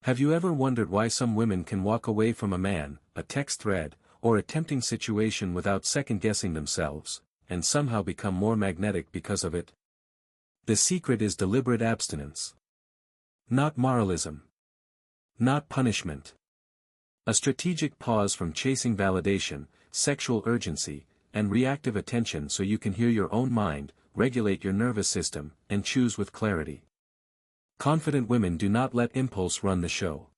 Have you ever wondered why some women can walk away from a man, a text thread, or a tempting situation without second-guessing themselves, and somehow become more magnetic because of it? The secret is deliberate abstinence. Not moralism. Not punishment. A strategic pause from chasing validation, sexual urgency, and reactive attention so you can hear your own mind, regulate your nervous system, and choose with clarity. Confident women do not let impulse run the show.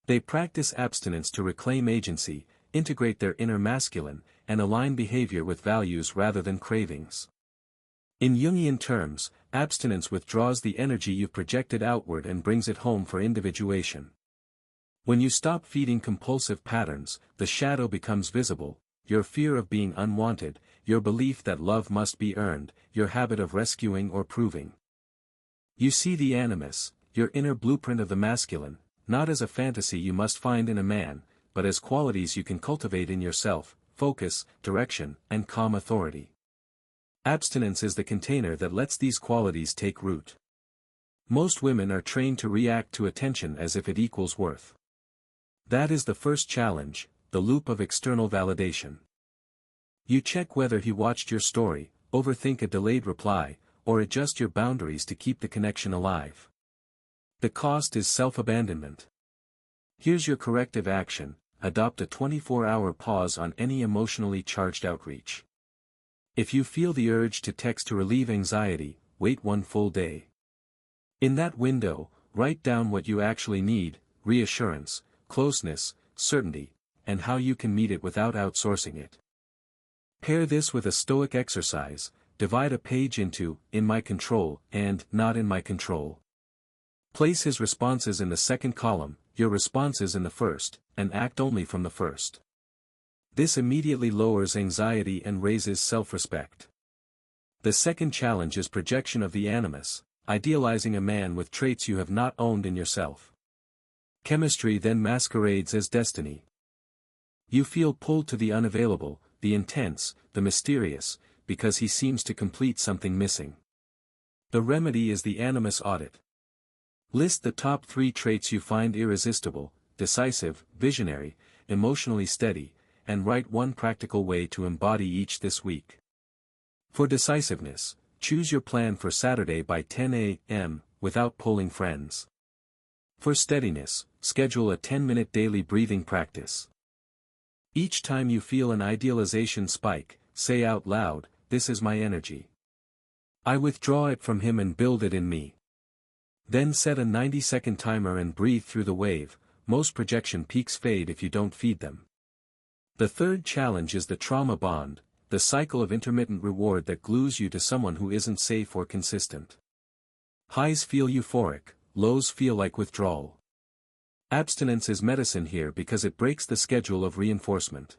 They practice abstinence to reclaim agency, integrate their inner masculine, and align behavior with values rather than cravings. In Jungian terms, abstinence withdraws the energy you've projected outward and brings it home for individuation. When you stop feeding compulsive patterns, the shadow becomes visible, your fear of being unwanted, your belief that love must be earned, your habit of rescuing or proving. You see the animus, your inner blueprint of the masculine, not as a fantasy you must find in a man, but as qualities you can cultivate in yourself: focus, direction, and calm authority. Abstinence is the container that lets these qualities take root. Most women are trained to react to attention as if it equals worth. That is the first challenge, the loop of external validation. You check whether he watched your story, overthink a delayed reply, or adjust your boundaries to keep the connection alive. The cost is self-abandonment. Here's your corrective action: adopt a 24-hour pause on any emotionally charged outreach. If you feel the urge to text to relieve anxiety, wait one full day. In that window, write down what you actually need: reassurance, closeness, certainty, and how you can meet it without outsourcing it. Pair this with a stoic exercise: divide a page into "in my control" and "not in my control." Place his responses in the second column, your responses in the first, and act only from the first. This immediately lowers anxiety and raises self-respect. The second challenge is projection of the animus, idealizing a man with traits you have not owned in yourself. Chemistry then masquerades as destiny. You feel pulled to the unavailable, the intense, the mysterious, because he seems to complete something missing. The remedy is the animus audit. List the top 3 traits you find irresistible: decisive, visionary, emotionally steady, and write one practical way to embody each this week. For decisiveness, choose your plan for Saturday by 10 a.m., without polling friends. For steadiness, schedule a 10-minute daily breathing practice. Each time you feel an idealization spike, say out loud, "This is my energy. I withdraw it from him and build it in me." Then set a 90-second timer and breathe through the wave. Most projection peaks fade if you don't feed them. The third challenge is the trauma bond, the cycle of intermittent reward that glues you to someone who isn't safe or consistent. Highs feel euphoric, lows feel like withdrawal. Abstinence is medicine here because it breaks the schedule of reinforcement.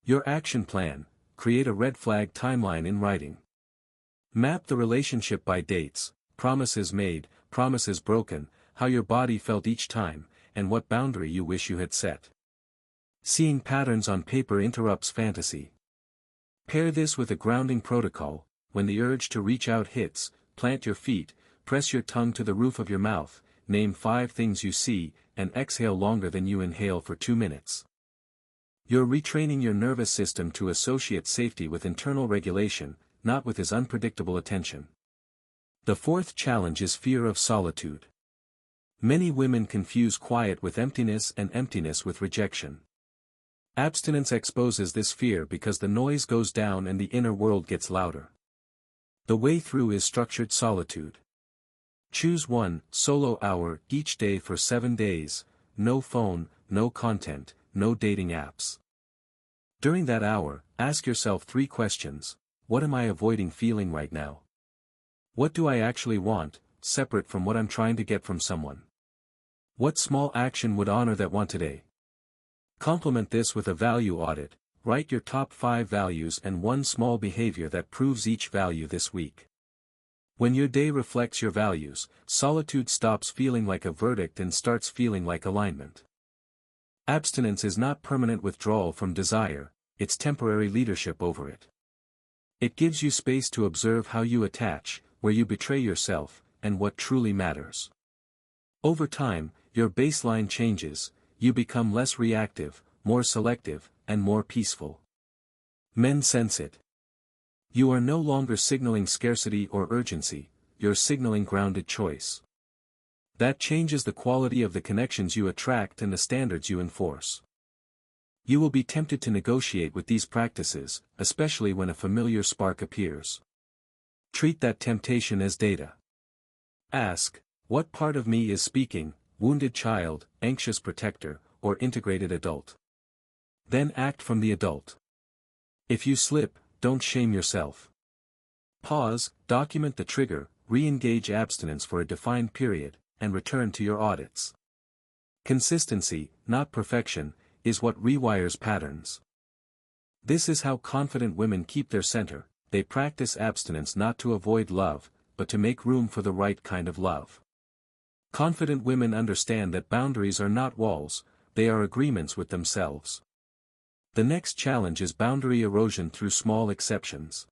Your action plan: create a red flag timeline in writing. Map the relationship by dates: promises made, promises broken, how your body felt each time, and what boundary you wish you had set. Seeing patterns on paper interrupts fantasy. Pair this with a grounding protocol: when the urge to reach out hits, plant your feet, press your tongue to the roof of your mouth, name 5 things you see, and exhale longer than you inhale for 2 minutes. You're retraining your nervous system to associate safety with internal regulation, not with his unpredictable attention. The fourth challenge is fear of solitude. Many women confuse quiet with emptiness and emptiness with rejection. Abstinence exposes this fear because the noise goes down and the inner world gets louder. The way through is structured solitude. Choose one solo hour each day for 7 days, no phone, no content, no dating apps. During that hour, ask yourself 3 questions. What am I avoiding feeling right now? What do I actually want, separate from what I'm trying to get from someone? What small action would honor that want today? Complement this with a value audit. Write your top 5 values and one small behavior that proves each value this week. When your day reflects your values, solitude stops feeling like a verdict and starts feeling like alignment. Abstinence is not permanent withdrawal from desire, it's temporary leadership over it. It gives you space to observe how you attach, where you betray yourself, and what truly matters. Over time, your baseline changes, you become less reactive, more selective, and more peaceful. Men sense it. You are no longer signaling scarcity or urgency, you're signaling grounded choice. That changes the quality of the connections you attract and the standards you enforce. You will be tempted to negotiate with these practices, especially when a familiar spark appears. Treat that temptation as data. Ask, what part of me is speaking, wounded child, anxious protector, or integrated adult? Then act from the adult. If you slip, don't shame yourself. Pause, document the trigger, re-engage abstinence for a defined period, and return to your audits. Consistency, not perfection, is what rewires patterns. This is how confident women keep their center. They practice abstinence not to avoid love, but to make room for the right kind of love. Confident women understand that boundaries are not walls, they are agreements with themselves. The next challenge is boundary erosion through small exceptions.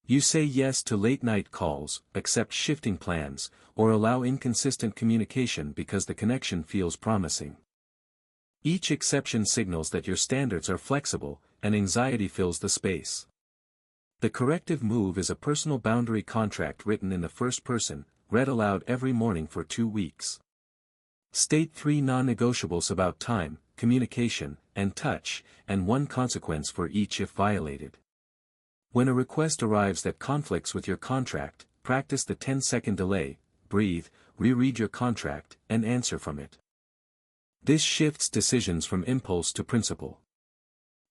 You say yes to late-night calls, accept shifting plans, or allow inconsistent communication because the connection feels promising. Each exception signals that your standards are flexible, and anxiety fills the space. The corrective move is a personal boundary contract written in the first person, read aloud every morning for 2 weeks. State 3 non-negotiables about time, communication, and touch, and 1 consequence for each if violated. When a request arrives that conflicts with your contract, practice the 10-second delay, breathe, reread your contract, and answer from it. This shifts decisions from impulse to principle.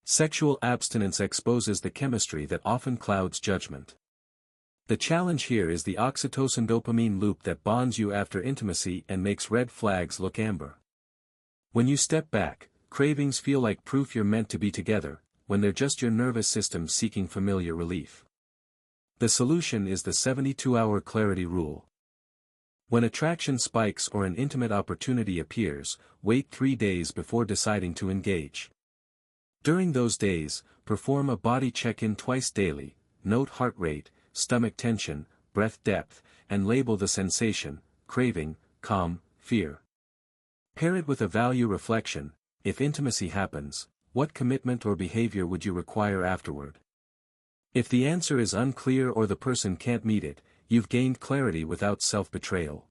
Sexual abstinence exposes the chemistry that often clouds judgment. The challenge here is the oxytocin-dopamine loop that bonds you after intimacy and makes red flags look amber. When you step back, cravings feel like proof you're meant to be together, when they're just your nervous system seeking familiar relief. The solution is the 72-hour clarity rule. When attraction spikes or an intimate opportunity appears, wait 3 days before deciding to engage. During those days, perform a body check-in twice daily, note heart rate, stomach tension, breath depth, and label the sensation, craving, calm, fear. Pair it with a value reflection. If intimacy happens, what commitment or behavior would you require afterward? If the answer is unclear or the person can't meet it, you've gained clarity without self-betrayal.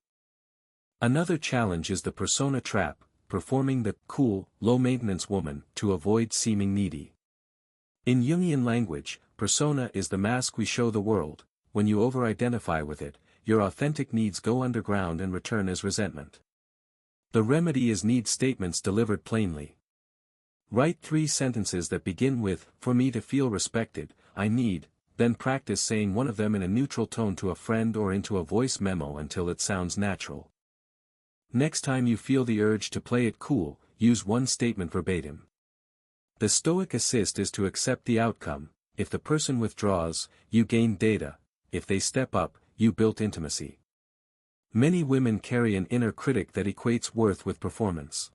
Another challenge is the persona trap, performing the cool, low-maintenance woman to avoid seeming needy. In Jungian language, persona is the mask we show the world. When you over-identify with it, your authentic needs go underground and return as resentment. The remedy is need statements delivered plainly. Write 3 sentences that begin with, "For me to feel respected, I need," then practice saying one of them in a neutral tone to a friend or into a voice memo until it sounds natural. Next time you feel the urge to play it cool, use one statement verbatim. The Stoic assist is to accept the outcome. If the person withdraws, you gain data. If they step up, you built intimacy. Many women carry an inner critic that equates worth with performance.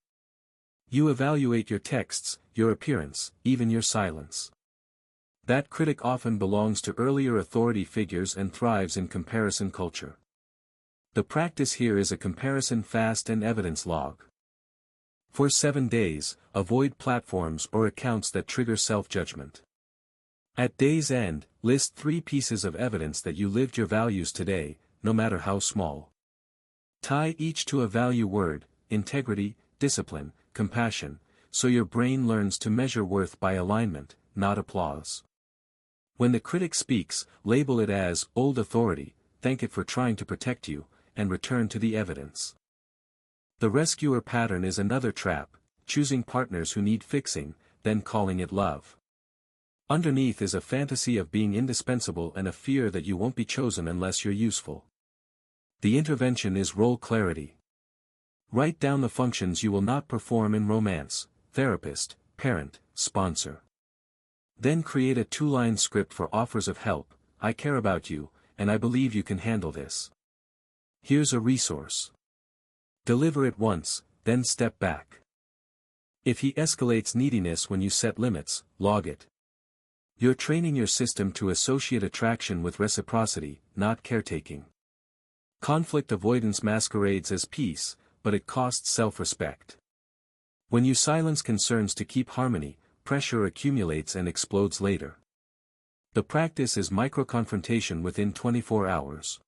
You evaluate your texts, your appearance, even your silence. That critic often belongs to earlier authority figures and thrives in comparison culture. The practice here is a comparison fast and evidence log. For 7 days, avoid platforms or accounts that trigger self-judgment. At day's end, list 3 pieces of evidence that you lived your values today, no matter how small. Tie each to a value word: integrity, discipline, compassion, so your brain learns to measure worth by alignment, not applause. When the critic speaks, label it as old authority, thank it for trying to protect you, and return to the evidence. The rescuer pattern is another trap, choosing partners who need fixing, then calling it love. Underneath is a fantasy of being indispensable and a fear that you won't be chosen unless you're useful. The intervention is role clarity. Write down the functions you will not perform in romance: therapist, parent, sponsor. Then create a 2-line script for offers of help: I care about you, and I believe you can handle this. Here's a resource. Deliver it once, then step back. If he escalates neediness when you set limits, log it. You're training your system to associate attraction with reciprocity, not caretaking. Conflict avoidance masquerades as peace, but it costs self-respect. When you silence concerns to keep harmony, pressure accumulates and explodes later. The practice is micro-confrontation within 24 hours.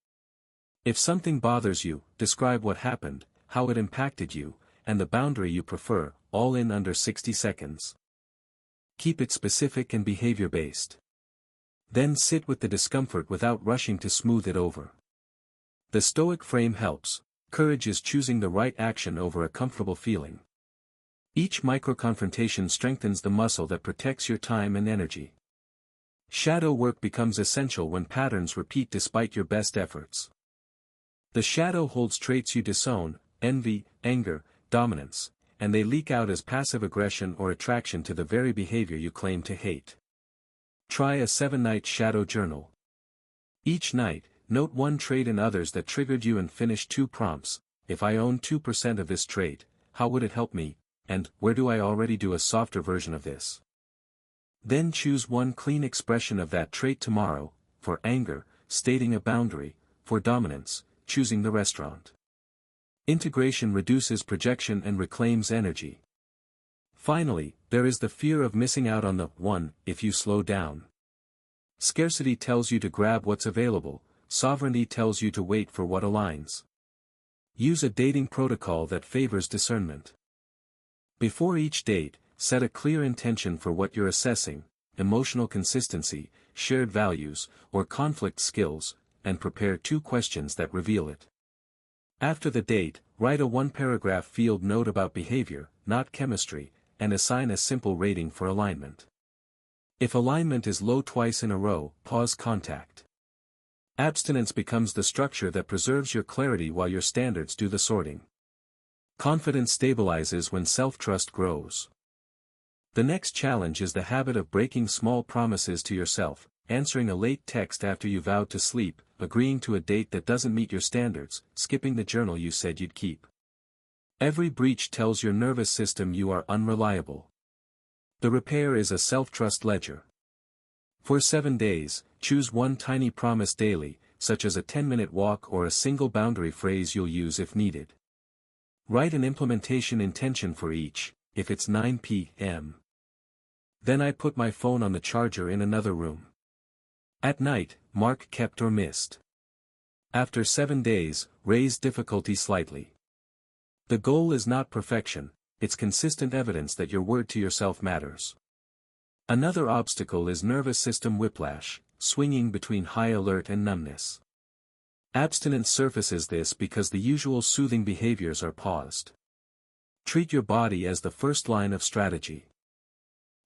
If something bothers you, describe what happened, how it impacted you, and the boundary you prefer, all in under 60 seconds. Keep it specific and behavior-based. Then sit with the discomfort without rushing to smooth it over. The Stoic frame helps. Courage is choosing the right action over a comfortable feeling. Each micro-confrontation strengthens the muscle that protects your time and energy. Shadow work becomes essential when patterns repeat despite your best efforts. The shadow holds traits you disown, envy, anger, dominance, and they leak out as passive aggression or attraction to the very behavior you claim to hate. Try a 7-night shadow journal. Each night, note one trait in others that triggered you and finish 2 prompts. If I own 2% of this trait, how would it help me, and where do I already do a softer version of this? Then choose one clean expression of that trait tomorrow, for anger, stating a boundary, for dominance, choosing the restaurant. Integration reduces projection and reclaims energy. Finally, there is the fear of missing out on the one if you slow down. Scarcity tells you to grab what's available, sovereignty tells you to wait for what aligns. Use a dating protocol that favors discernment. Before each date, set a clear intention for what you're assessing, emotional consistency, shared values, or conflict skills, and prepare 2 questions that reveal it. After the date, write a 1-paragraph field note about behavior, not chemistry, and assign a simple rating for alignment. If alignment is low twice in a row, pause contact. Abstinence becomes the structure that preserves your clarity while your standards do the sorting. Confidence stabilizes when self-trust grows. The next challenge is the habit of breaking small promises to yourself, answering a late text after you vowed to sleep, agreeing to a date that doesn't meet your standards, skipping the journal you said you'd keep. Every breach tells your nervous system you are unreliable. The repair is a self-trust ledger. For 7 days, choose one tiny promise daily, such as a 10-minute walk or a single boundary phrase you'll use if needed. Write an implementation intention for each, if it's 9 p.m. Then I put my phone on the charger in another room. At night, mark kept or missed. After 7 days, raise difficulty slightly. The goal is not perfection, it's consistent evidence that your word to yourself matters. Another obstacle is nervous system whiplash, swinging between high alert and numbness. Abstinence surfaces this because the usual soothing behaviors are paused. Treat your body as the first line of strategy.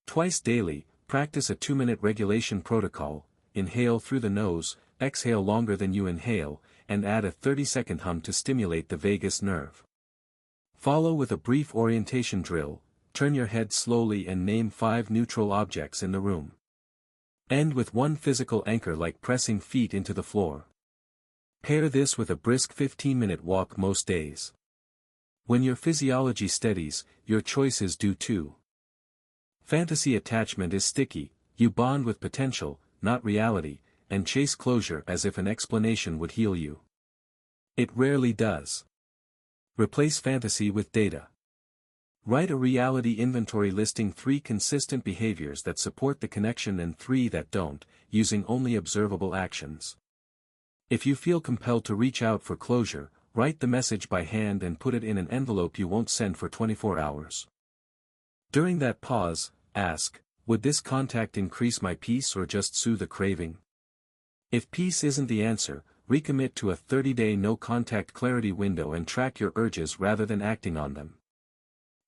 Twice daily, practice a 2-minute regulation protocol, inhale through the nose, exhale longer than you inhale, and add a 30-second hum to stimulate the vagus nerve. Follow with a brief orientation drill, turn your head slowly and name 5 neutral objects in the room. End with one physical anchor like pressing feet into the floor. Pair this with a brisk 15-minute walk most days. When your physiology steadies, your choices do too. Fantasy attachment is sticky, you bond with potential, not reality, and chase closure as if an explanation would heal you. It rarely does. Replace fantasy with data. Write a reality inventory listing 3 consistent behaviors that support the connection and 3 that don't, using only observable actions. If you feel compelled to reach out for closure, write the message by hand and put it in an envelope you won't send for 24 hours. During that pause, ask, would this contact increase my peace or just soothe a craving? If peace isn't the answer, recommit to a 30-day no-contact clarity window and track your urges rather than acting on them.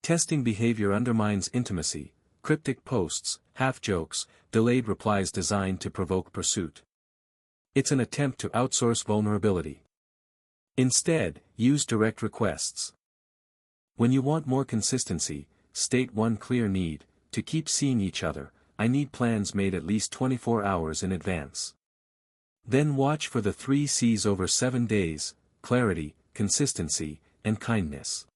Testing behavior undermines intimacy, cryptic posts, half-jokes, delayed replies designed to provoke pursuit. It's an attempt to outsource vulnerability. Instead, use direct requests. When you want more consistency, state one clear need: to keep seeing each other, I need plans made at least 24 hours in advance. Then watch for the 3 C's over 7 days: clarity, consistency, and kindness.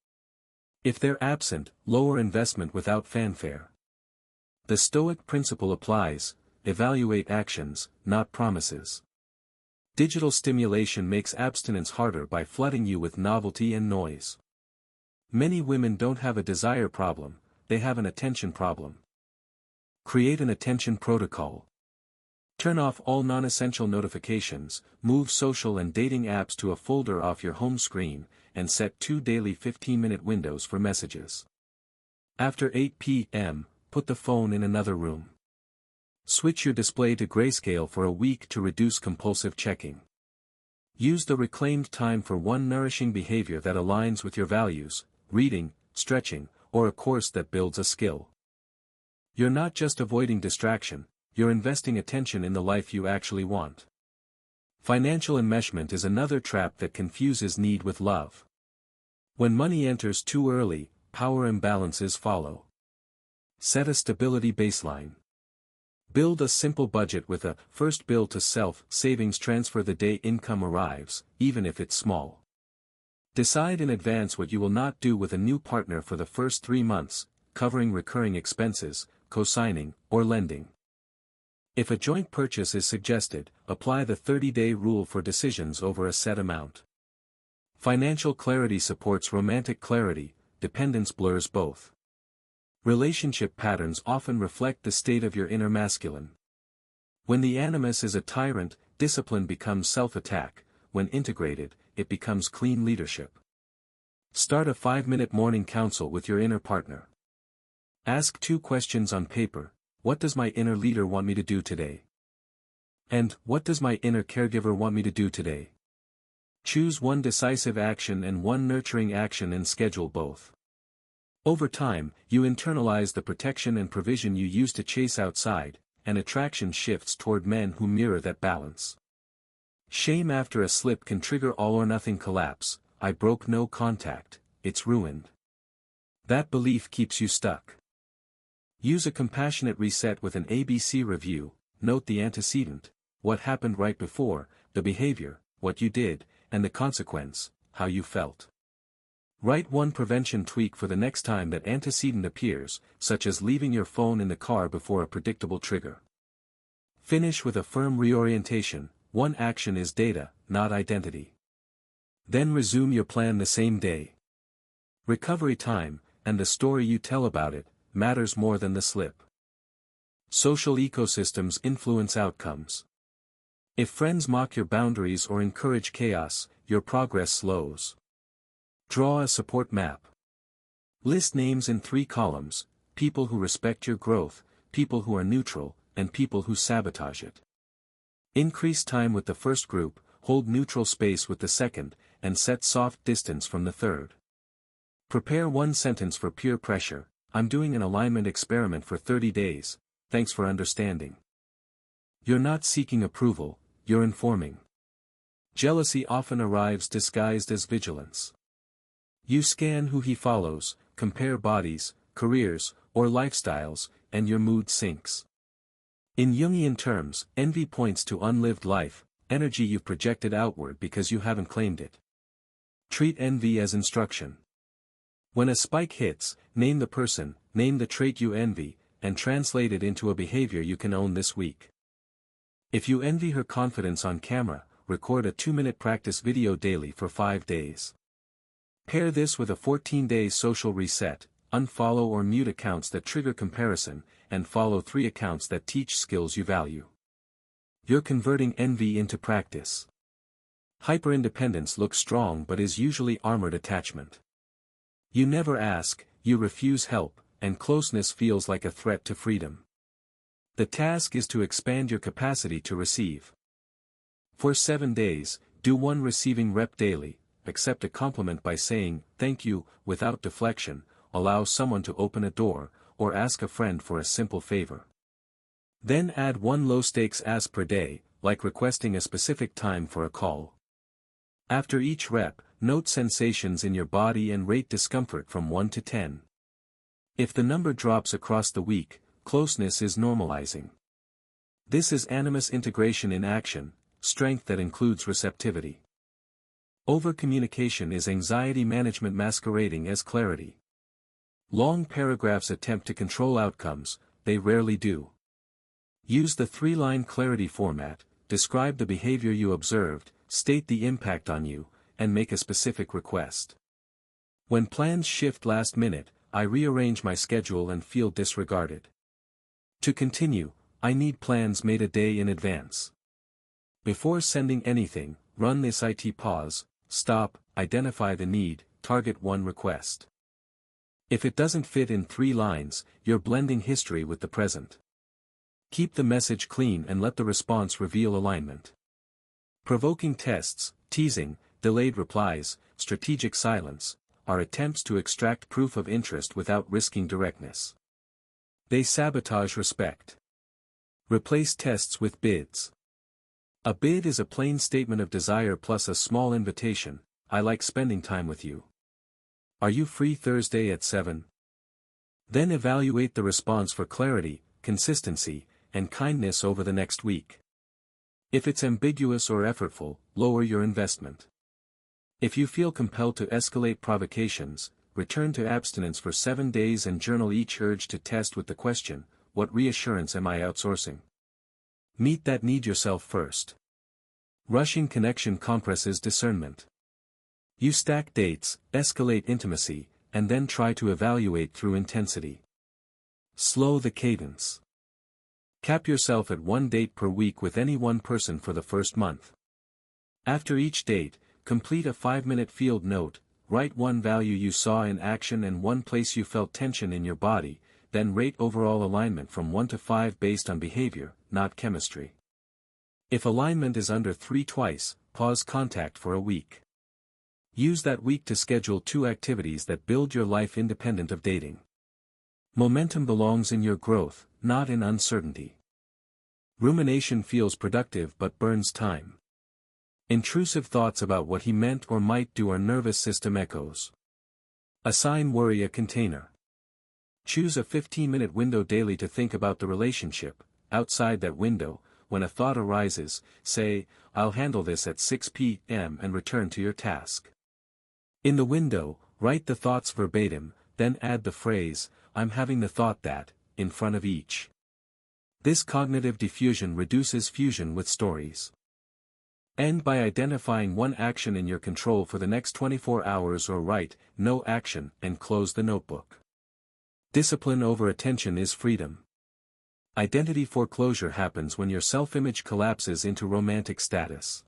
If they're absent, lower investment without fanfare. The Stoic principle applies: evaluate actions, not promises. Digital stimulation makes abstinence harder by flooding you with novelty and noise. Many women don't have a desire problem, they have an attention problem. Create an attention protocol. Turn off all non-essential notifications, move social and dating apps to a folder off your home screen, and set 2 daily 15-minute windows for messages. After 8 p.m., put the phone in another room. Switch your display to grayscale for a week to reduce compulsive checking. Use the reclaimed time for one nourishing behavior that aligns with your values, reading, stretching, or a course that builds a skill. You're not just avoiding distraction, you're investing attention in the life you actually want. Financial enmeshment is another trap that confuses need with love. When money enters too early, power imbalances follow. Set a stability baseline. Build a simple budget with a first bill to self savings transfer the day income arrives, even if it's small. Decide in advance what you will not do with a new partner for the first 3 months, covering recurring expenses, co-signing, or lending. If a joint purchase is suggested, apply the 30-day rule for decisions over a set amount. Financial clarity supports romantic clarity, dependence blurs both. Relationship patterns often reflect the state of your inner masculine. When the animus is a tyrant, discipline becomes self-attack. When integrated, it becomes clean leadership. Start a 5-minute morning council with your inner partner. Ask 2 questions on paper: what does my inner leader want me to do today? And, what does my inner caregiver want me to do today? Choose one decisive action and one nurturing action and schedule both. Over time, you internalize the protection and provision you used to chase outside, and attraction shifts toward men who mirror that balance. Shame after a slip can trigger all-or-nothing collapse. I broke no contact, it's ruined. That belief keeps you stuck. Use a compassionate reset with an ABC review. Note the antecedent, what happened right before, the behavior, what you did, and the consequence, how you felt. Write one prevention tweak for the next time that antecedent appears, such as leaving your phone in the car before a predictable trigger. Finish with a firm reorientation. One action is data, not identity. Then resume your plan the same day. Recovery time, and the story you tell about it, matters more than the slip. Social ecosystems influence outcomes. If friends mock your boundaries or encourage chaos, your progress slows. Draw a support map. List names in 3 columns: people who respect your growth, people who are neutral, and people who sabotage it. Increase time with the first group, hold neutral space with the second, and set soft distance from the third. Prepare one sentence for peer pressure: I'm doing an alignment experiment for 30 days, thanks for understanding. You're not seeking approval, you're informing. Jealousy often arrives disguised as vigilance. You scan who he follows, compare bodies, careers, or lifestyles, and your mood sinks. In Jungian terms, envy points to unlived life, energy you've projected outward because you haven't claimed it. Treat envy as instruction. When a spike hits, name the person, name the trait you envy, and translate it into a behavior you can own this week. If you envy her confidence on camera, record a 2-minute practice video daily for 5 days. Pair this with a 14-day social reset: unfollow or mute accounts that trigger comparison, and follow 3 accounts that teach skills you value. You're converting envy into practice. Hyperindependence looks strong but is usually armored attachment. You never ask, you refuse help, and closeness feels like a threat to freedom. The task is to expand your capacity to receive. For 7 days, do one receiving rep daily. Accept a compliment by saying, thank you, without deflection, allow someone to open a door, or ask a friend for a simple favor. Then add one low-stakes ask per day, like requesting a specific time for a call. After each rep, note sensations in your body and rate discomfort from 1 to 10. If the number drops across the week, closeness is normalizing. This is animus integration in action, strength that includes receptivity. Over-communication is anxiety management masquerading as clarity. Long paragraphs attempt to control outcomes, they rarely do. Use the 3-line clarity format: describe the behavior you observed, state the impact on you, and make a specific request. When plans shift last minute, I rearrange my schedule and feel disregarded. To continue, I need plans made a day in advance. Before sending anything, run this IT pause, stop, identify the need, target one request. If it doesn't fit in 3 lines, you're blending history with the present. Keep the message clean and let the response reveal alignment. Provoking tests, teasing, delayed replies, strategic silence, are attempts to extract proof of interest without risking directness. They sabotage respect. Replace tests with bids. A bid is a plain statement of desire plus a small invitation. I like spending time with you. Are you free Thursday at 7? Then evaluate the response for clarity, consistency, and kindness over the next week. If it's ambiguous or effortful, lower your investment. If you feel compelled to escalate provocations, return to abstinence for 7 days and journal each urge to test with the question, what reassurance am I outsourcing? Meet that need yourself first. Rushing connection compresses discernment. You stack dates, escalate intimacy, and then try to evaluate through intensity. Slow the cadence. Cap yourself at 1 date per week with any one person for the first month. After each date, complete a 5-minute field note, write one value you saw in action and one place you felt tension in your body, then rate overall alignment from 1 to 5 based on behavior, not chemistry. If alignment is under 3 twice, pause contact for a week. Use that week to schedule 2 activities that build your life independent of dating. Momentum belongs in your growth, not in uncertainty. Rumination feels productive but burns time. Intrusive thoughts about what he meant or might do are nervous system echoes. Assign worry a container. Choose a 15-minute window daily to think about the relationship. Outside that window, when a thought arises, say, I'll handle this at 6 p.m. and return to your task. In the window, write the thoughts verbatim, then add the phrase, I'm having the thought that, in front of each. This cognitive diffusion reduces fusion with stories. End by identifying one action in your control for the next 24 hours or write, no action, and close the notebook. Discipline over attention is freedom. Identity foreclosure happens when your self-image collapses into romantic status.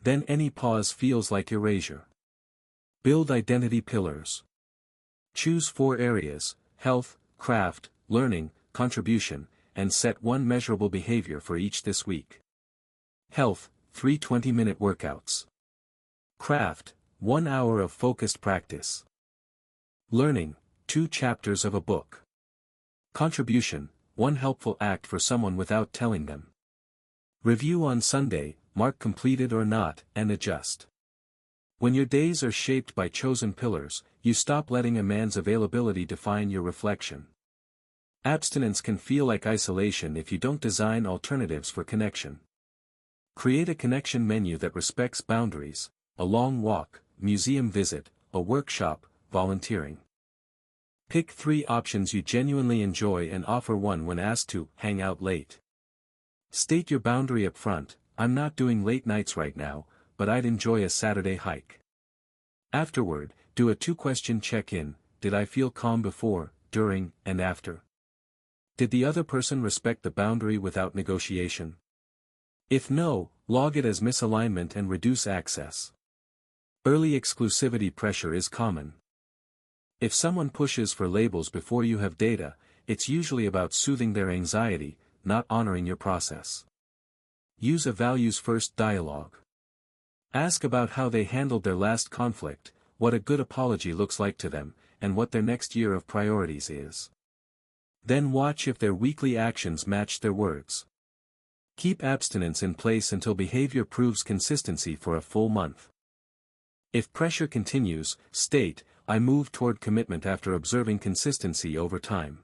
Then any pause feels like erasure. Build identity pillars. Choose 4 areas, health, craft, learning, contribution, and set one measurable behavior for each this week. Health, 3 20-minute workouts. Craft, 1 hour of focused practice. Learning, 2 chapters of a book. Contribution, 1 helpful act for someone without telling them. Review on Sunday, mark completed or not, and adjust. When your days are shaped by chosen pillars, you stop letting a man's availability define your reflection. Abstinence can feel like isolation if you don't design alternatives for connection. Create a connection menu that respects boundaries, a long walk, museum visit, a workshop, volunteering. Pick 3 options you genuinely enjoy and offer one when asked to hang out late. State your boundary up front, I'm not doing late nights right now, but I'd enjoy a Saturday hike. Afterward, do a 2-question check-in, did I feel calm before, during, and after? Did the other person respect the boundary without negotiation? If no, log it as misalignment and reduce access. Early exclusivity pressure is common. If someone pushes for labels before you have data, it's usually about soothing their anxiety, not honoring your process. Use a values-first dialogue. Ask about how they handled their last conflict, what a good apology looks like to them, and what their next year of priorities is. Then watch if their weekly actions match their words. Keep abstinence in place until behavior proves consistency for a full month. If pressure continues, state, I move toward commitment after observing consistency over time.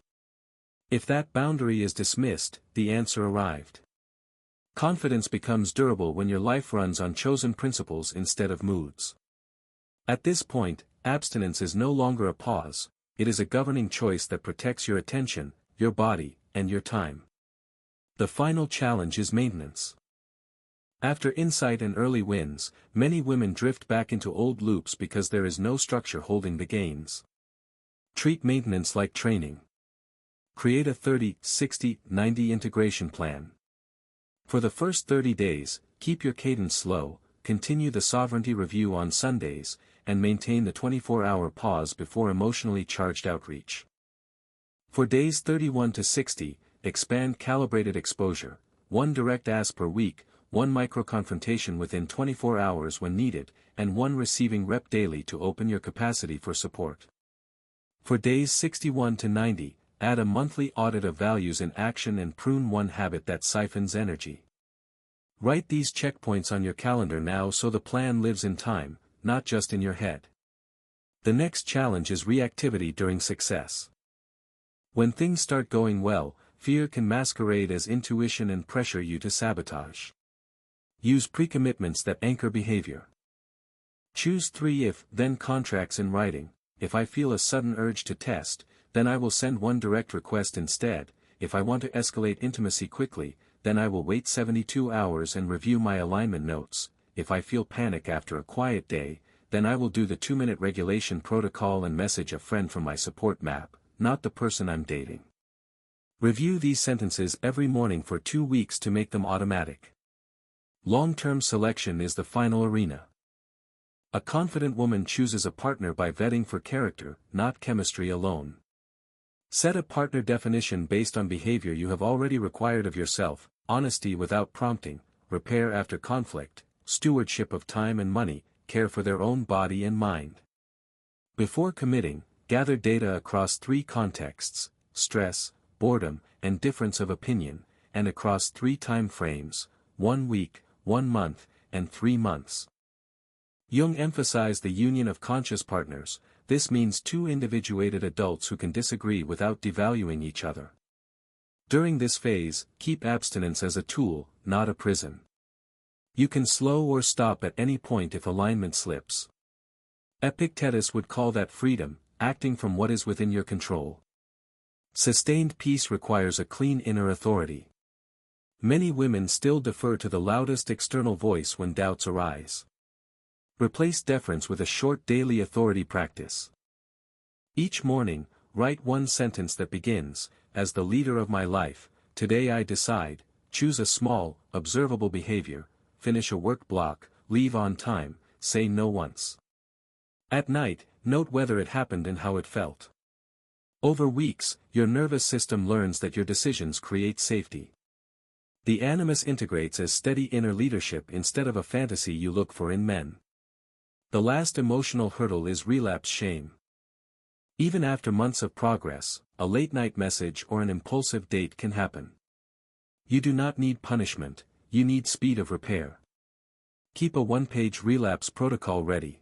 If that boundary is dismissed, the answer arrived. Confidence becomes durable when your life runs on chosen principles instead of moods. At this point, abstinence is no longer a pause, it is a governing choice that protects your attention, your body, and your time. The final challenge is maintenance. After insight and early wins, many women drift back into old loops because there is no structure holding the gains. Treat maintenance like training. Create a 30, 60, 90 integration plan. For the first 30 days, keep your cadence slow, continue the sovereignty review on Sundays, and maintain the 24-hour pause before emotionally charged outreach. For days 31 to 60, expand calibrated exposure, 1 direct ask per week, 1 micro-confrontation within 24 hours when needed, and 1 receiving rep daily to open your capacity for support. For days 61 to 90, add a monthly audit of values in action and prune one habit that siphons energy. Write these checkpoints on your calendar now so the plan lives in time, not just in your head. The next challenge is reactivity during success. When things start going well, fear can masquerade as intuition and pressure you to sabotage. Use pre-commitments that anchor behavior. Choose 3 if-then contracts in writing. If I feel a sudden urge to test, then I will send 1 direct request instead. If I want to escalate intimacy quickly, then I will wait 72 hours and review my alignment notes. If I feel panic after a quiet day, then I will do the 2-minute regulation protocol and message a friend from my support map, not the person I'm dating. Review these sentences every morning for 2 weeks to make them automatic. Long-term selection is the final arena. A confident woman chooses a partner by vetting for character, not chemistry alone. Set a partner definition based on behavior you have already required of yourself: honesty without prompting, repair after conflict, stewardship of time and money, care for their own body and mind. Before committing, gather data across 3 contexts: stress, boredom, and difference of opinion, and across 3 time frames: 1 week, 1 month, and 3 months. Jung emphasized the union of conscious partners. This means 2 individuated adults who can disagree without devaluing each other. During this phase, keep abstinence as a tool, not a prison. You can slow or stop at any point if alignment slips. Epictetus would call that freedom, acting from what is within your control. Sustained peace requires a clean inner authority. Many women still defer to the loudest external voice when doubts arise. Replace deference with a short daily authority practice. Each morning, write 1 sentence that begins, "As the leader of my life, today I decide." Choose a small, observable behavior, finish a work block, leave on time, say no once. At night, note whether it happened and how it felt. Over weeks, your nervous system learns that your decisions create safety. The animus integrates as steady inner leadership instead of a fantasy you look for in men. The last emotional hurdle is relapse shame. Even after months of progress, a late-night message or an impulsive date can happen. You do not need punishment, you need speed of repair. Keep a 1-page relapse protocol ready.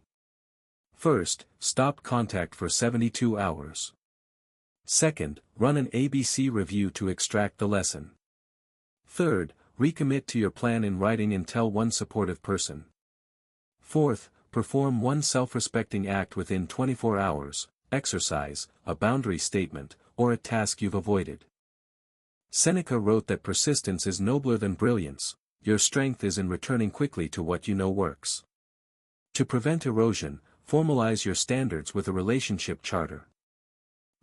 First, stop contact for 72 hours. Second, run an ABC review to extract the lesson. Third, recommit to your plan in writing and tell 1 supportive person. Fourth, perform 1 self-respecting act within 24 hours, exercise, a boundary statement, or a task you've avoided. Seneca wrote that persistence is nobler than brilliance. Your strength is in returning quickly to what you know works. To prevent erosion, formalize your standards with a relationship charter.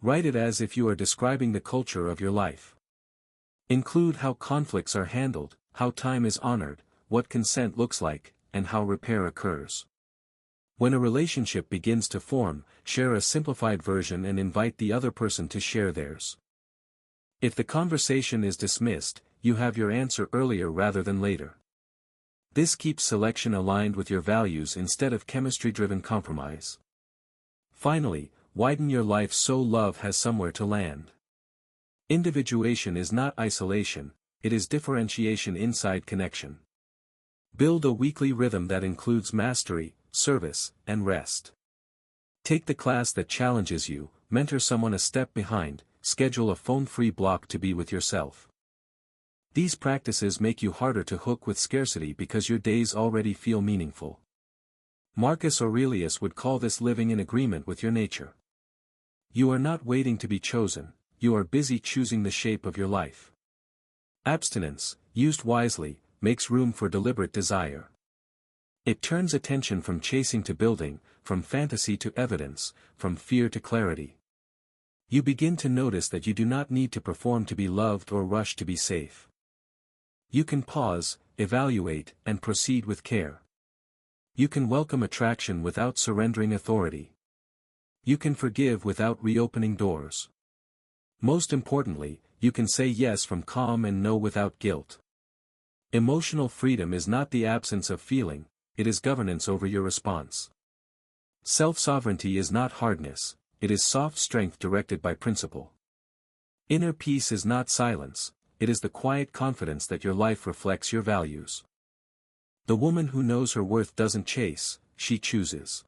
Write it as if you are describing the culture of your life. Include how conflicts are handled, how time is honored, what consent looks like, and how repair occurs. When a relationship begins to form, share a simplified version and invite the other person to share theirs. If the conversation is dismissed, you have your answer earlier rather than later. This keeps selection aligned with your values instead of chemistry-driven compromise. Finally, widen your life so love has somewhere to land. Individuation is not isolation, it is differentiation inside connection. Build a weekly rhythm that includes mastery, service, and rest. Take the class that challenges you, mentor someone a step behind, schedule a phone-free block to be with yourself. These practices make you harder to hook with scarcity because your days already feel meaningful. Marcus Aurelius would call this living in agreement with your nature. You are not waiting to be chosen, you are busy choosing the shape of your life. Abstinence, used wisely, makes room for deliberate desire. It turns attention from chasing to building, from fantasy to evidence, from fear to clarity. You begin to notice that you do not need to perform to be loved or rush to be safe. You can pause, evaluate, and proceed with care. You can welcome attraction without surrendering authority. You can forgive without reopening doors. Most importantly, you can say yes from calm and no without guilt. Emotional freedom is not the absence of feeling, it is governance over your response. Self-sovereignty is not hardness, it is soft strength directed by principle. Inner peace is not silence, it is the quiet confidence that your life reflects your values. The woman who knows her worth doesn't chase, she chooses.